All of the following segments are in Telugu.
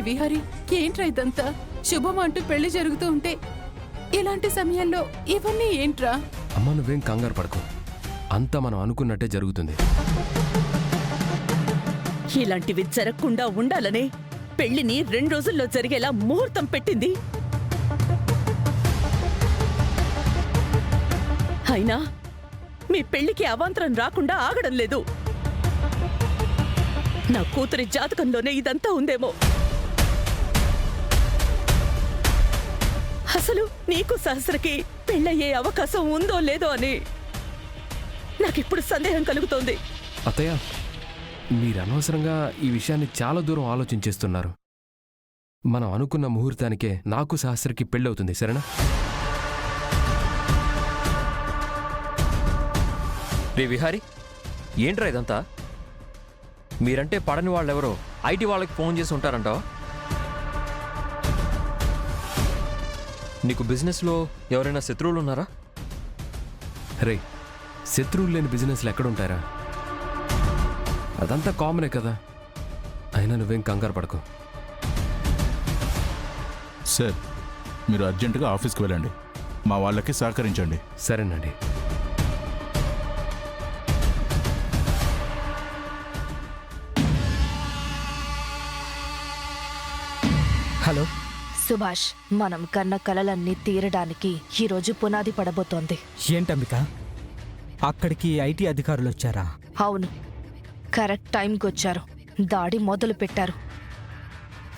విహారీ, ఏంట్రా ఇదంతా? శుభం అంటూ పెళ్లి జరుగుతూ ఉంటే ఇలాంటి సమయంలో ఇవన్నీ ఏంట్రా? అమ్మ, నువ్వేం కంగారు పడకు. అంతా మనం అనుకున్నట్టే జరుగుతుంది. ఇలాంటివి జరగకుండా ఉండాలనే పెళ్లిని 2 రోజుల్లో జరిగేలా ముహూర్తం పెట్టింది. అయినా మీ పెళ్లికి అవాంతరం రాకుండా ఆగడం లేదు. నా కూతురి జాతకంలోనే ఇదంతా ఉందేమో. అసలు నీకు సహస్రకి పెళ్ళయ్యే అవకాశం ఉందో లేదో అని నాకిప్పుడు సందేహం కలుగుతోంది. అత్తయ్య, మీరు అనవసరంగా ఈ విషయాన్ని చాలా దూరం ఆలోచించేస్తున్నారు. మనం అనుకున్న ముహూర్తానికే నాకు సహస్రకి పెళ్ళవుతుంది, సరేనా? రే విహారీ, ఏంట్రా ఇదంతా? మీరంటే పడని వాళ్ళెవరో ఐటీ వాళ్ళకి ఫోన్ చేసి ఉంటారంటావా? నీకు బిజినెస్లో ఎవరైనా శత్రువులు ఉన్నారా? రే, శత్రువులు లేని బిజినెస్లు ఎక్కడుంటారా? అదంతా కామనే కదా. అయినా నువ్వేం కంగారు పడకు. సార్, మీరు అర్జెంటుగా ఆఫీస్కి వెళ్ళండి. మా వాళ్ళకి సహకరించండి. సరేనండి. హలో సుభాష్, మనం కన్న కలలన్నీ తీరడానికి ఈరోజు పునాది పడబోతోంది. ఏంటంబిక, అక్కడికి ఐటీ అధికారులు వచ్చారా? అవును, కరెక్ట్ టైంకి వచ్చారు. దాడి మొదలు పెట్టారు.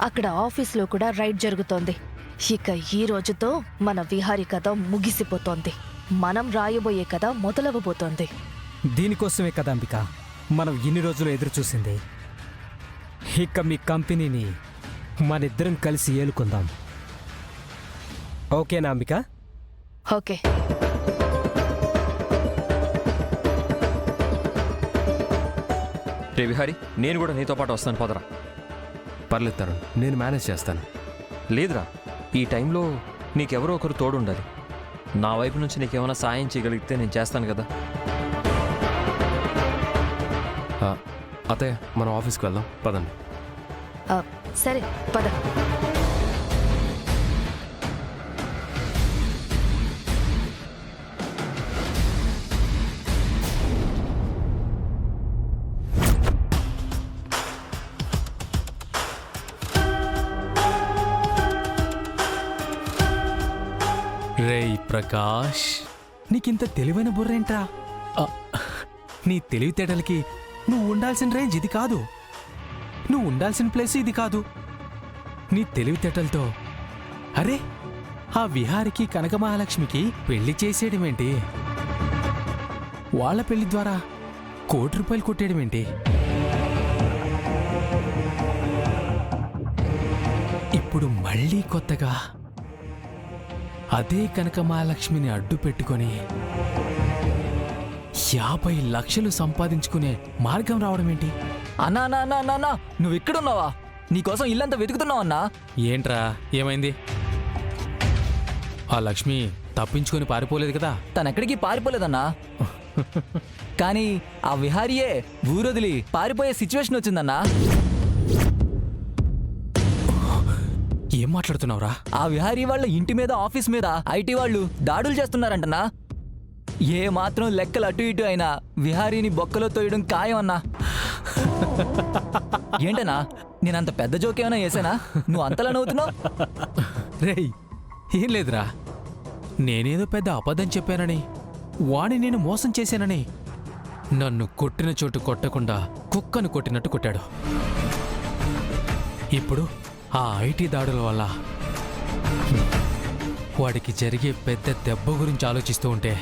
అక్కడ ఆఫీస్లో కూడా రైడ్ జరుగుతోంది. ఇక ఈ రోజుతో మన విహారీ కథ ముగిసిపోతోంది. మనం రాయబోయే కథ మొదలవబోతోంది. దీనికోసమే కదా అంబిక మనం ఇన్ని రోజులు ఎదురు చూసింది. ఇక మీ కంపెనీని మనిద్దరం కలిసి ఏలుకుందాం. ఓకేనా అంబిక? ఓకే. రే విహారీ, నేను కూడా నీతో పాటు వస్తాను, పదరా. పర్లేదు తరుణ్, నేను మేనేజ్ చేస్తాను. లేదురా, ఈ టైంలో నీకెవరో ఒకరు తోడుండాలి. నా వైపు నుంచి నీకేమైనా సాయం చేయగలిగితే నేను చేస్తాను కదా. అత్తయ్య, మనం ఆఫీస్కి వెళ్దాం, పదండి. సరే, పద. రేయ్ ప్రకాష్, నీకింత తెలివైన బుర్రేంట్రా? నీ తెలివితేటలకి నువ్వు ఉండాల్సిన రేంజ్ ఇది కాదు. నువ్వు ఉండాల్సిన ప్లేస్ ఇది కాదు. నీ తెలివితేటలతో అరే ఆ విహారికి కనకమహాలక్ష్మికి పెళ్లి చేసేయడమేంటి? వాళ్ళ పెళ్లి ద్వారా ₹1 కోటి కొట్టేయడమేంటి? ఇప్పుడు మళ్ళీ కొత్తగా అదే కనకమహాలక్ష్మిని అడ్డు పెట్టుకొని 50 లక్షలు సంపాదించుకునే మార్గం రావడం ఏంటి? అన్నా అన్నా అన్నా అన్నా అన్నా, నువ్వు ఇక్కడున్నావా? నీకోసం ఇల్లంతా వెతుకుతున్నావు అన్నా. ఏంట్రా, ఏమైంది? ఆ లక్ష్మి తప్పించుకొని పారిపోలేదు కదా? తనెక్కడికి పారిపోలేదన్నా. కానీ ఆ విహారీయే ఊరొదిలి పారిపోయే సిచ్యువేషన్ వచ్చిందన్నా. ఏం మాట్లాడుతున్నావురా? ఆ విహారీ వాళ్ళ ఇంటి మీద, ఆఫీస్ మీద ఐటీ వాళ్ళు దాడులు చేస్తున్నారంటన్నా. ఏ మాత్రం లెక్కలు అటు ఇటు అయినా విహారీని బొక్కలో తోయడం ఖాయం అన్నా. ఏంటనా, నేనంత పెద్ద జోక్ ఏమైనా వేసానా? నువ్వు అంతలా నవ్వుతున్నావు? రేయ్, ఏం లేదురా, నేనేదో పెద్ద అబద్ధం చెప్పానని, వాణ్ణి నేను మోసం చేశానని నన్ను కొట్టిన చోటు కొట్టకుండా కుక్కను కొట్టినట్టు కొట్టాడు. ఇప్పుడు ఆ ఐటీ దాడుల వల్ల వాడికి జరిగే పెద్ద దెబ్బ గురించి ఆలోచిస్తూ ఉంటే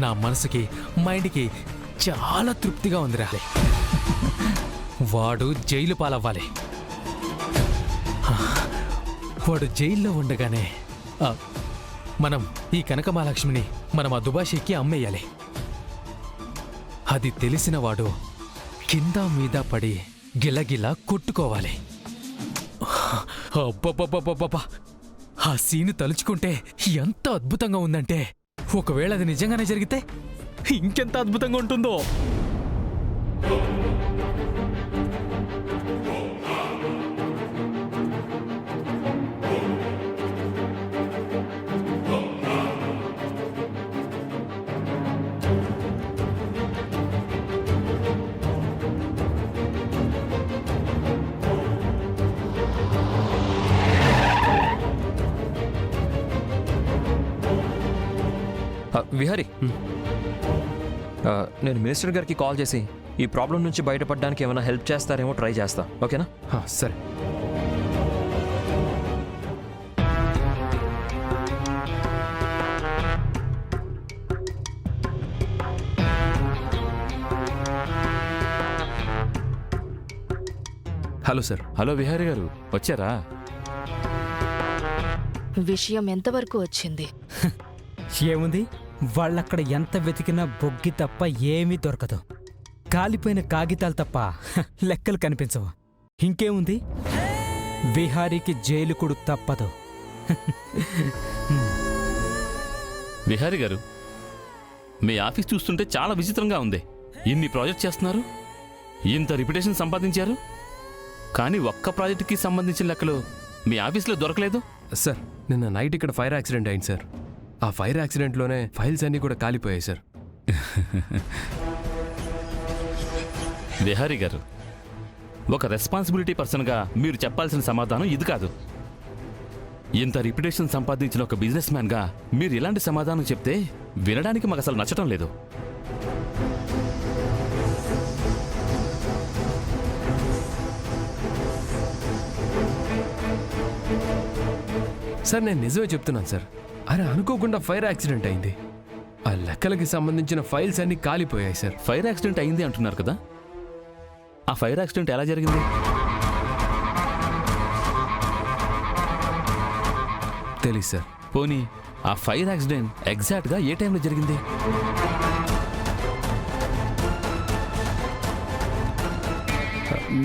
నా మనసుకి, మైండ్కి చాలా తృప్తిగా ఉందిరా. వాడు జైలు పాలవ్వాలి. వాడు జైల్లో ఉండగానే మనం ఈ కనకమహాలక్ష్మిని మనం ఆ దుబాషికి అమ్మేయాలి. అది తెలిసిన వాడు కింద మీద పడి గిలగిలా కొట్టుకోవాలి. అబ్బబ్బబ్బబ్బబ్బా, ఆ సీను తలుచుకుంటే ఎంత అద్భుతంగా ఉందంటే, ఒకవేళ అది నిజంగానే జరిగితే ఇంకెంత అద్భుతంగా ఉంటుందో. విహారీ, నేను మినిస్టర్ గారికి కాల్ చేసి ఈ ప్రాబ్లం నుంచి బయటపడడానికి ఏమైనా హెల్ప్ చేస్తారేమో ట్రై చేస్తా, ఓకేనా? సరే. Hello sir. హలో విహారీ గారు, వచ్చారా? విషయం ఎంతవరకు వచ్చింది? ఏముంది, వాళ్ళక్కడ ఎంత వెతికినా బొగ్గి తప్ప ఏమీ దొరకదు. కాలిపోయిన కాగితాలు తప్ప లెక్కలు కనిపించవు. ఇంకేముంది, విహారీకి జైలు కూడా తప్పదు. విహారీ గారు, మీ ఆఫీస్ చూస్తుంటే చాలా విచిత్రంగా ఉంది. ఇన్ని ప్రాజెక్ట్ చేస్తున్నారు, ఇంత రిప్యుటేషన్ సంపాదించారు, కానీ ఒక్క ప్రాజెక్టుకి సంబంధించిన లెక్కలు మీ ఆఫీస్లో దొరకలేదు. సార్, నిన్న నైట్ ఇక్కడ ఫైర్ యాక్సిడెంట్ అయింది సార్. ఆ ఫైర్ యాక్సిడెంట్లోనే ఫైల్స్ అన్నీ కూడా కాలిపోయాయి సార్. విహారీ గారు, ఒక రెస్పాన్సిబిలిటీ పర్సన్గా మీరు చెప్పాల్సిన సమాధానం ఇది కాదు. ఇంత రిప్యుటేషన్ సంపాదించిన ఒక బిజినెస్ మ్యాన్గా మీరు ఇలాంటి సమాధానం చెప్తే వినడానికి మాకు అసలు నచ్చటం లేదు. సార్, నేను నిజమే చెప్తున్నాను సార్. అరే, అనుకోకుండా ఫైర్ యాక్సిడెంట్ అయింది. ఆ లెక్కలకి సంబంధించిన ఫైల్స్ అన్నీ కాలిపోయాయి సార్. ఫైర్ యాక్సిడెంట్ అయింది అంటున్నారు కదా, ఆ ఫైర్ యాక్సిడెంట్ ఎలా జరిగింది? తెలీదు సార్. పోనీ ఆ ఫైర్ యాక్సిడెంట్ ఎగ్జాక్ట్గా ఏ టైంలో జరిగింది?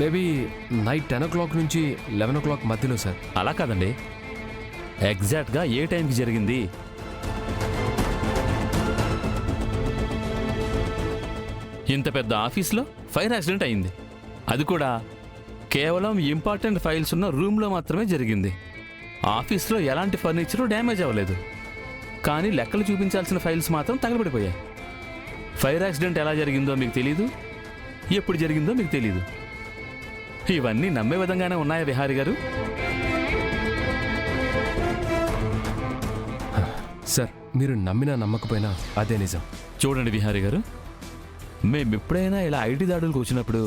మేబీ నైట్ 10 o'clock నుంచి 11 o'clock మధ్యలో సార్. అలా కాదండి, ఎగ్జాక్ట్గా ఏ టైంకి జరిగింది? ఇంత పెద్ద ఆఫీస్లో ఫైర్ యాక్సిడెంట్ అయింది, అది కూడా కేవలం ఇంపార్టెంట్ ఫైల్స్ ఉన్న రూమ్లో మాత్రమే జరిగింది. ఆఫీస్లో ఎలాంటి ఫర్నిచరు డ్యామేజ్ అవ్వలేదు, కానీ లెక్కలు చూపించాల్సిన ఫైల్స్ మాత్రం తగలబడిపోయాయి. ఫైర్ యాక్సిడెంట్ ఎలా జరిగిందో మీకు తెలీదు, ఎప్పుడు జరిగిందో మీకు తెలీదు. ఇవన్నీ నమ్మే విధంగానే ఉన్నాయా విహారీ గారు? సార్, మీరు నమ్మినా నమ్మకపోయినా అదే నిజం. చూడండి విహారీ గారు, మేమెప్పుడైనా ఇలా ఐటీ దాడులకు వచ్చినప్పుడు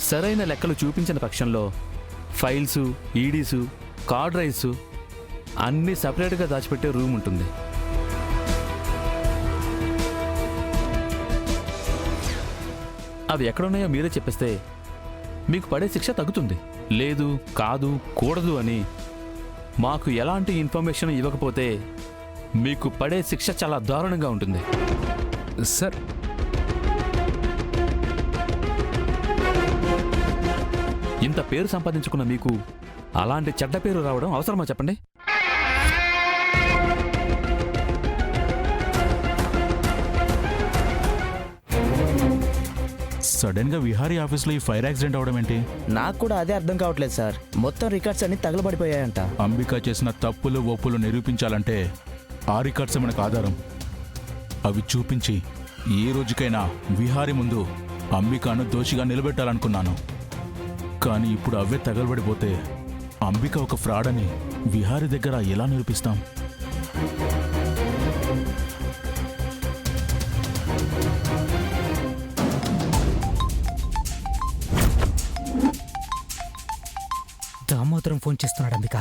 సరైన లెక్కలు చూపించిన పక్షంలో ఫైల్సు, ఈడీసు, కార్డ్ రైట్సు అన్నీ సపరేట్గా దాచిపెట్టే రూమ్ ఉంటుంది. అవి ఎక్కడున్నాయో మీరే చెప్పేస్తే మీకు పడే శిక్ష తగ్గుతుంది. లేదు, కాదు, కూడదు అని మాకు ఎలాంటి ఇన్ఫర్మేషన్ ఇవ్వకపోతే మీకు పడే శిక్ష చాలా దారుణంగా ఉంటుంది. సార్, ఇంత పేరు సంపాదించుకున్న మీకు అలాంటి చెడ్డ పేరు రావడం అవసరమా చెప్పండి? సడన్ గా విహారీ ఆఫీస్లో ఈ ఫైర్ యాక్సిడెంట్ అవడం ఏంటి? నాకు కూడా అదే అర్థం కావట్లేదు సార్. మొత్తం రికార్డ్స్ అన్ని తగలబడిపోయాయంట. అంబిక చేసిన తప్పులు ఒప్పులు నిరూపించాలంటే ఆ రికార్డ్స్ మనకు ఆధారం. అవి చూపించి ఏ రోజుకైనా విహారీ ముందు అంబికను దోషిగా నిలబెట్టాలనుకున్నాను. కానీ ఇప్పుడు అవే తగలబడిపోతే అంబిక ఒక ఫ్రాడ్ అని విహారీ దగ్గర ఎలా నిరూపిస్తాం? దామోదరం ఫోన్ చేస్తున్నాడు అంబిక.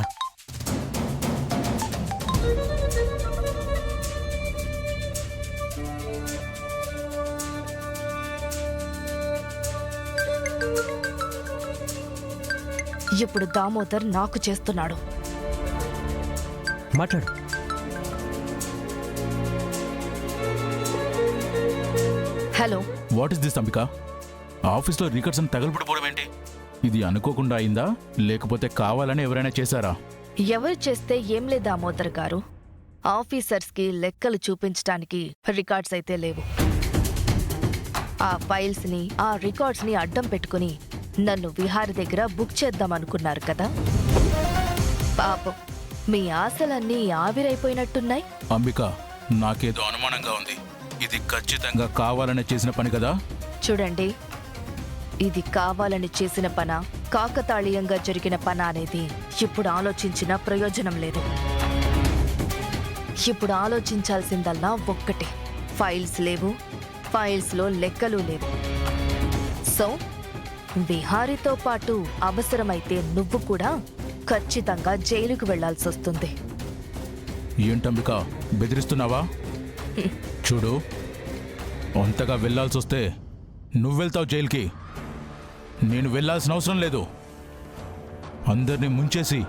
ఇప్పుడు దామోదర్ నాకు చేస్తున్నాడు. మాట్లాడు. Hello, what is this Ambika? ఆఫీస్లో రికార్డ్స్ అని తగలబడిపోవడం ఏంటి? ఇది అనుకోకుండా అయిందా, లేకపోతే కావాలని ఎవరైనా చేశారా? ఎవరు చేస్తే ఏం లేదు దామోదర్ గారు. ఆఫీసర్స్కి లెక్కలు చూపించడానికి రికార్డ్స్ అయితే లేవు. ఆ ఫైల్స్ని, ఆ రికార్డ్స్ని అడ్డం పెట్టుకుని నన్ను విహారీ దగ్గర బుక్ చేద్దామనుకున్నారు కదా. పాపం, మీ ఆశలన్నీ ఆవిరైపోయినట్టున్నాయి. అంబిక, నాకేదో అనుమానంగా ఉంది. ఇది ఖచ్చితంగా కావాలనే చేసిన పని కదా? చూడండి, ఇది కావాలని చేసిన పనా, కాకతాళీయంగా జరిగిన పనా అనేది ఇప్పుడు ఆలోచించిన ప్రయోజనం లేదు. ఇప్పుడు ఆలోచించాల్సిందల్లా ఒక్కటే, ఫైల్స్ లేవు, ఫైల్స్లో లెక్కలు లేవు. సో విహారీతో పాటు అవసరమైతే నువ్వు కూడా ఖచ్చితంగా జైలుకు వెళ్లాల్సి వస్తుంది. ఏంటంబిక, బెదిరిస్తున్నావా? చూడు, అంతగా వెళ్ళాల్సొస్తే నువ్వెళ్తావు జైలుకి. నేను వెళ్ళాల్సిన అవసరం లేదు. అందరినీ ముంచేసి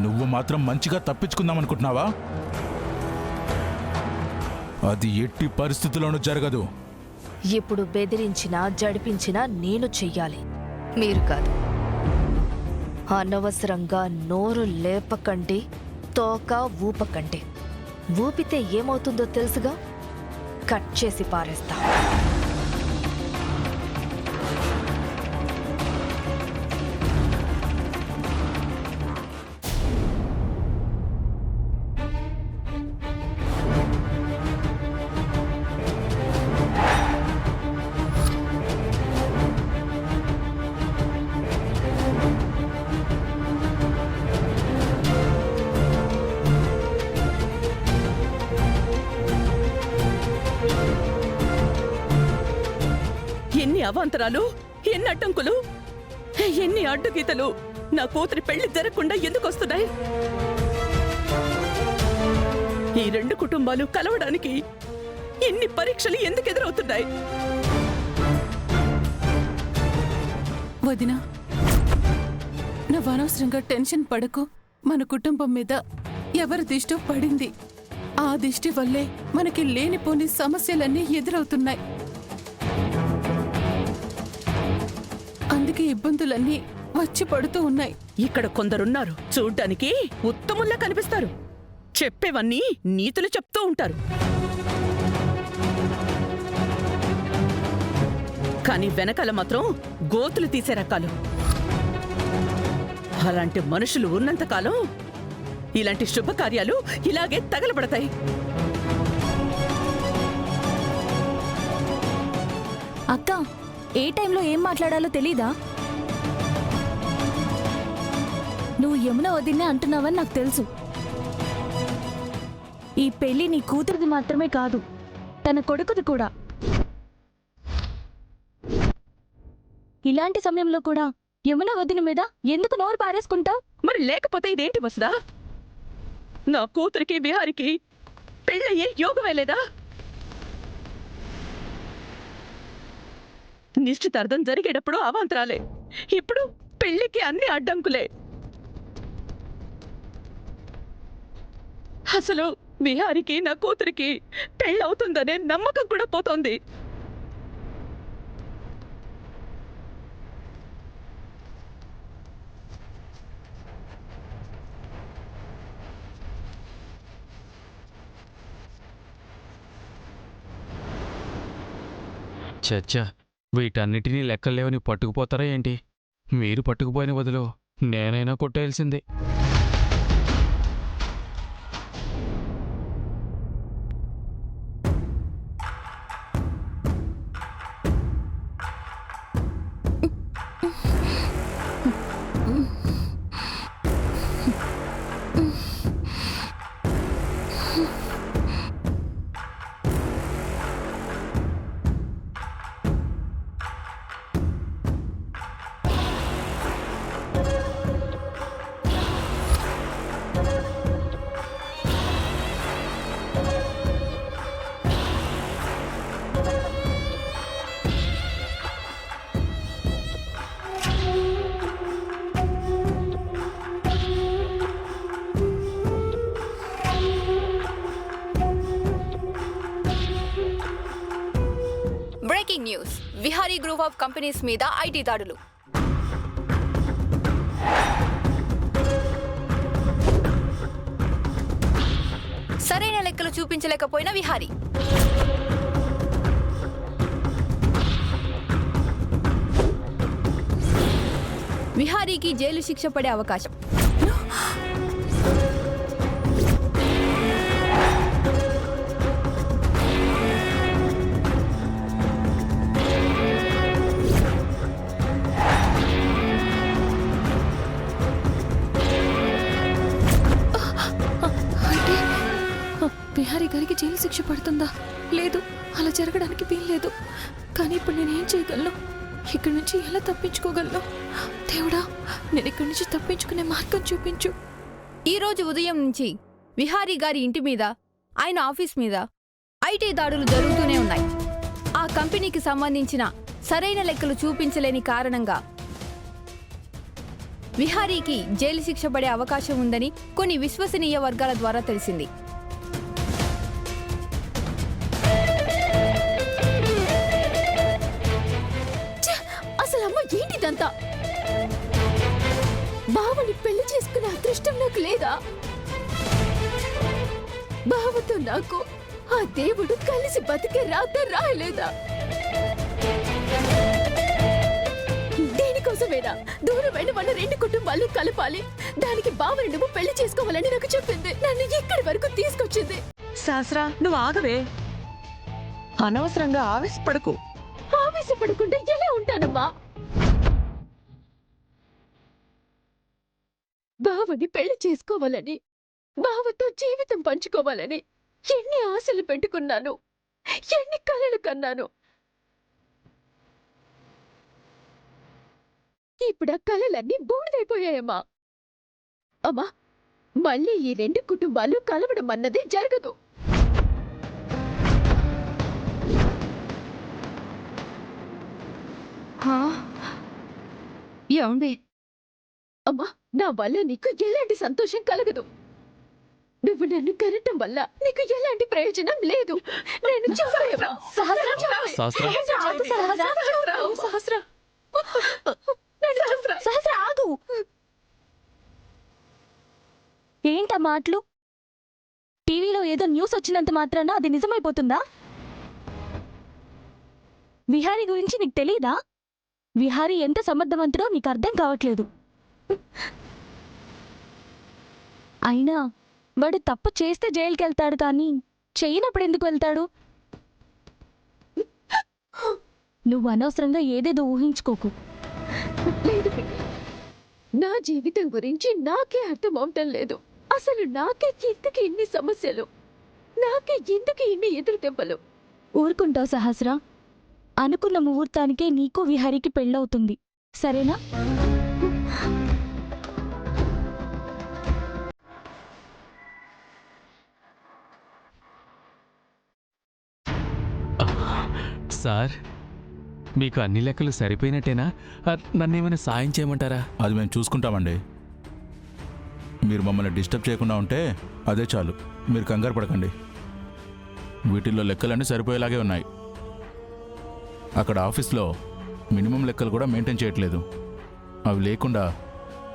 నువ్వు మాత్రం మంచిగా తప్పించుకుందామనుకుంటున్నావా? అది ఎట్టి పరిస్థితుల్లోనూ జరగదు. ఇప్పుడు బెదిరించినా జడిపించినా నేను చెయ్యాలి, మీరు కాదు. అనవసరంగా నోరు లేపకండి, తోక ఊపకండి. ఊపితే ఏమవుతుందో తెలుసుగా, కట్ చేసి పారేస్తా. ఎన్ని అవాంతరాలు, ఎన్ని అడ్డంకులు, ఎన్ని అడ్డుగీతలు నా కూతురి పెళ్లి జరగకుండా ఎందుకు వస్తున్నాయి? ఈ రెండు కుటుంబాలు కలవడానికి ఎన్ని పరీక్షలు ఎందుకు ఎదురవుతున్నాయి? వదినా, నువ్వు అనవసరంగా టెన్షన్ పడకు. మన కుటుంబం మీద ఎవరి దిష్టో పడింది. ఆ దిష్టి వల్లే మనకి లేనిపోని సమస్యలన్నీ ఎదురవుతున్నాయి. అందుకే ఇబ్బందులన్నీ వచ్చి పడుతూ ఉన్నాయి. ఇక్కడ కొందరున్నారు, చూడ్డానికి ఉత్తముల్లా కనిపిస్తారు, చెప్పేవన్నీ నీతులు చెప్తూ ఉంటారు. కానీ వెనకాల మాత్రం గోతులు తీసే రకాలు. అలాంటి మనుషులు ఉన్నంతకాలం ఇలాంటి శుభకార్యాలు ఇలాగే తగలబడతాయి. అక్క, ఏ టైంలో ఏం మాట్లాడాలో తెలీదా? నువ్వు యమున వదిన్నే అంటున్నావని నాకు తెలుసు. ఈ పెళ్లి నీ కూతురిది మాత్రమే కాదు, తన కొడుకుది కూడా. ఇలాంటి సమయంలో కూడా యమున వదిన మీద ఎందుకు నోరు పారేసుకుంటావు? మరి లేకపోతే ఇదేంటి వసుదా? నా కూతురికి విహారికి పెళ్ళయ్యే యోగమే లేదా? నిశ్చితార్థం జరిగేటప్పుడు అవాంతరాలే, ఇప్పుడు పెళ్లికి అన్ని అడ్డంకులే. అసలు విహారికి నా కూతురికి పెళ్ళవుతుందనే నమ్మకం కూడా పోతోంది. చచ్చా, వీటన్నిటినీ లెక్కలేవని పట్టుకుపోతారా ఏంటి? మీరు పట్టుకుపోయిన బదులు నేనైనా కొట్టేయాల్సిందే. Breaking news, Vihari group of companies మీద ఐటీ దాడులు. సరైన లెక్కలు చూపించలేకపోయిన విహారీ. విహారీకి జైలు శిక్ష పడే అవకాశం. గారికి జైలు శిక్ష పడుతుందా? లేదు, అలా జరగడానికి వీల్లేదు. కానీ ఇప్పుడు నేనేం చేయగలను? ఇక్కడి నుంచి ఎలా తప్పించుకోగలను? దేవుడా, నేను ఇక్కడి నుంచి తప్పించుకునే మార్గం చూపించు. ఈ రోజు ఉదయం నుంచి విహారీ గారి ఇంటి మీద, ఆయన ఆఫీస్ మీద ఐటీ దాడులు జరుగుతూనే ఉన్నాయి. ఆ కంపెనీకి సంబంధించిన సరైన లెక్కలు చూపించలేని కారణంగా విహారీకి జైలు శిక్ష పడే అవకాశం ఉందని కొన్ని విశ్వసనీయ వర్గాల ద్వారా తెలిసింది. అసలు అమ్మ ఏంటిదంతా? బావని పెళ్లి చేసుకునే అదృష్టం నాకు లేదా? బావతో నాకు ఆ దేవుడు కలిసి బతికే రాత రాయలేదా? దేనికోసమేనా దూరమైన వాళ్ళ రెండు కుటుంబాలు కలపాలి? దానికి బావని నువ్వు పెళ్లి చేసుకోవాలని నాకు చెప్పింది. నన్ను ఇక్కడి వరకు తీసుకొచ్చింది. సహస్రా, నువ్వు ఆగవే. అనవసరంగా ఆవేశపడకు. ఆవేశపడకుండా ఎలా ఉంటానమ్మా? బావని పెళ్లి చేసుకోవాలని, బావతో జీవితం పంచుకోవాలని ఎన్ని ఆశలు పెట్టుకున్నాను, ఎన్ని కలలు కన్నాను. ఇప్పుడు ఆ కలలన్నీ బూడిదైపోయాయమ్మా. అమ్మా, మళ్ళీ ఈ రెండు కుటుంబాలు కలవడం అన్నది జరగదు. ఏమండి? అమ్మా, నా వల్ల నీకు ఎలాంటి సంతోషం కలగదు. నువ్వు నన్ను కనటం వల్ల నీకు ఎలాంటి ప్రయోజనం లేదు. నేను చెప్పలేను. సహస్ర, ఆగు. ఏంటా మాటలు? టీవీలో ఏదో న్యూస్ వచ్చినంత మాత్రాన అది నిజమైపోతుందా? విహారీ గురించి నీకు తెలీదా? విహారీ ఎంత సమర్థవంతుడో నీకు అర్థం కావట్లేదు. అయినా వాడు తప్పు చేస్తే జైలుకి వెళ్తాడు, కానీ చేయనప్పుడు ఎందుకు వెళ్తాడు? నువ్వు అనవసరంగా ఏదేదో ఊహించుకోకు. లేదు, నా జీవితం గురించి నాకే అర్థం అవటం లేదు. అసలు నాకే ఎందుకు ఇన్ని సమస్యలు, నాకే ఎందుకు ఇన్ని ఎదురు దెబ్బలు? ఊరుకుంటావు సహస్ర? అనుకున్న ముహూర్తానికే నీకు విహారీకి పెళ్ళవుతుంది, సరేనా? సార్, మీకు అన్ని లెక్కలు సరిపోయినట్టేనా? నన్నేమైనా సాయం చేయమంటారా? అది మేము చూసుకుంటామండి. మీరు మమ్మల్ని డిస్టర్బ్ చేయకుండా ఉంటే అదే చాలు. మీరు కంగారు పడకండి. వీటిల్లో లెక్కలన్నీ సరిపోయేలాగే ఉన్నాయి. అక్కడ ఆఫీస్లో మినిమం లెక్కలు కూడా మెయింటైన్ చేయట్లేదు. అవి లేకుండా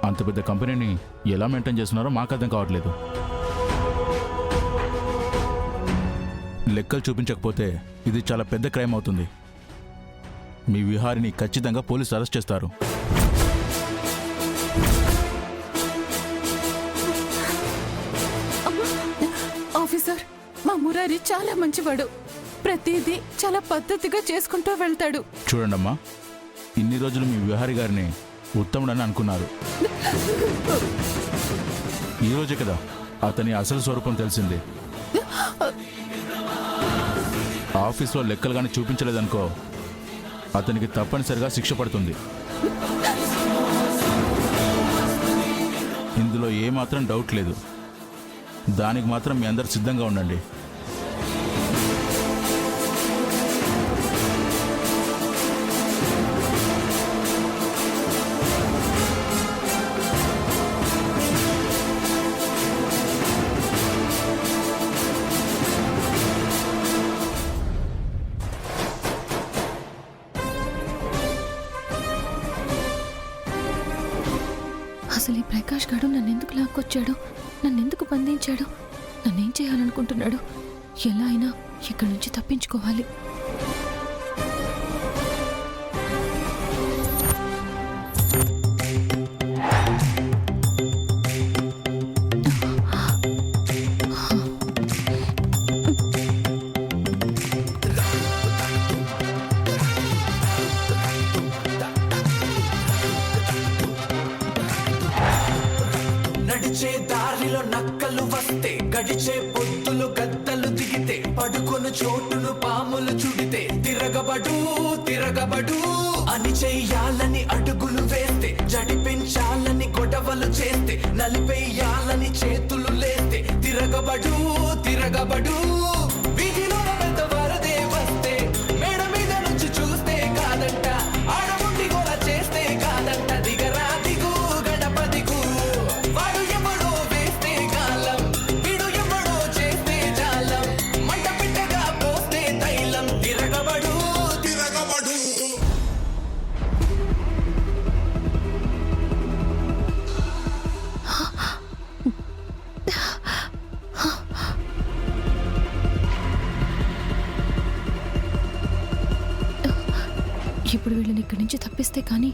అంత పెద్ద కంపెనీని ఎలా మెయింటైన్ చేస్తున్నారో మాకు అర్థం కావట్లేదు. లెక్కలు చూపించకపోతే ఇది చాలా పెద్ద క్రైమ్ అవుతుంది. మీ విహారిని ఖచ్చితంగా పోలీసు అరెస్ట్ చేస్తారు. ఆఫీసర్, మా మురారి చాలా మంచివాడు. ప్రతిదీ చాలా పద్ధతిగా చేసుకుంటూ వెళ్తాడు. చూడండమ్మా, ఇన్ని రోజులు మీ విహారి గారిని ఉత్తముడని అనుకున్నారు. ఈరోజే కదా అతని అసలు స్వరూపం తెలిసింది. ఆఫీస్లో లెక్కలు కానీ చూపించలేదనుకో, అతనికి తప్పనిసరిగా శిక్ష పడుతుంది. ఇందులో ఏమాత్రం డౌట్ లేదు. దానికి మాత్రం మీ అందరు సిద్ధంగా ఉండండి. అసలు ఈ ప్రకాష్ గాడు నన్నెందుకు లాక్కొచ్చాడు? నన్నెందుకు బంధించాడు? నన్నేం చేయాలనుకుంటున్నాడు? ఎలా అయినా ఇక్కడి నుంచి తప్పించుకోవాలి. నడిచే దారిలో నక్కలు వస్తే, గడిచే పొత్తులు గద్దలు దిగి పడుకొను చోటును పాములు చుడితే తిరగబడు తిరగబడు అని చెయ్యాలని అడుగులు వేస్తే జడిపించాలని గొడవలు చేస్తే నలిపేయాలని చేతులు లేస్తే తిరగబడు తిరగబడు వీధిలో పెద్ద వరదే వస్తే మేడ మీద నుంచి చూస్తే కాదంట ఆడముండి గోల చేస్తే కాదంట దిగరా దిగు గడప దిగు వాడు ఎవడో వేస్తే గాలం వీడు ఎవడో చేస్తే జాలం మంట పిట్టగా పోస్తే తైలం తిరగబడు తిరగబడు ఇప్పుడు వీళ్ళని ఇక్కడి నుంచి తప్పిస్తే కానీ